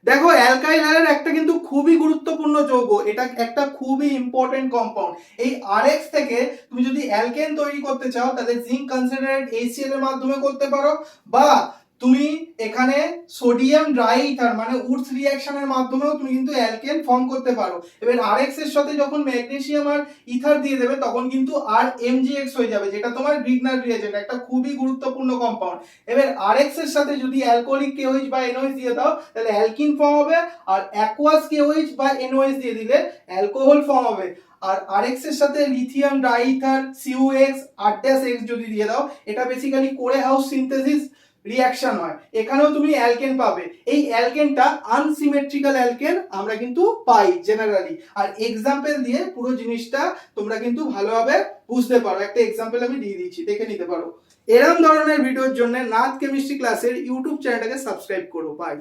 দেখো অ্যালকাইল হ্যালের একটা কিন্তু খুবই গুরুত্বপূর্ণ যৌগ, এটা একটা খুবই ইম্পর্টেন্ট কম্পাউন্ড। এই আরএক্স থেকে তুমি যদি অ্যালকেন তৈরি করতে চাও তাহলে জিঙ্ক কনসেন্ট্রেট HCl এর মাধ্যমে করতে পারো, বা তুমি এখানে সোডিয়াম ড্রাইইথার মানে উডস রিঅ্যাকশনের মাধ্যমেও তুমি কিন্তু অ্যালকেন ফর্ম করতে পারো। এবার আরএক্স এর সাথে যখন ম্যাগনেসিয়াম আর ইথার দিয়ে দেবে তখন কিন্তু আর MgX হয়ে যাবে, যেটা তোমার গ্রিগনার রিয়েজেন্ট, একটা খুবই গুরুত্বপূর্ণ কম্পাউন্ড। এবার আরএক্স এর সাথে যদি অ্যালকোহলিক KOH বা NOH দিয়ে দাও তাহলে অ্যালকিন ফর্ম হবে, আর অ্যাকুয়াস KOH বা NOH দিয়ে দিলে অ্যালকোহল ফর্ম হবে। আর আরএক্স এর সাথে লিথিয়াম ডাইইথার CuX 8-X যদি দিয়ে দাও, এটা বেসিক্যালি কোরে হাউস সিনথেসিস রিঅ্যাকশন হয়, এখানেও তুমি অ্যালকেন পাবে। এই অ্যালকেনটা আনসিমেট্রিক্যাল অ্যালকেন আমরা কিন্তু পাই জেনারেলি, আর এক্সাম্পল দিয়ে পুরো জিনিসটা তোমরা কিন্তু ভালোভাবে বুঝতে পারো। একটা এক্সাম্পল আমি দিয়ে দিচ্ছি, দেখে নিতে পারো। এরকম ধরনের ভিডিওর জন্য নাথ কেমিস্ট্রি ক্লাসের ইউটিউব চ্যানেলটাকে সাবস্ক্রাইব করো। বাই।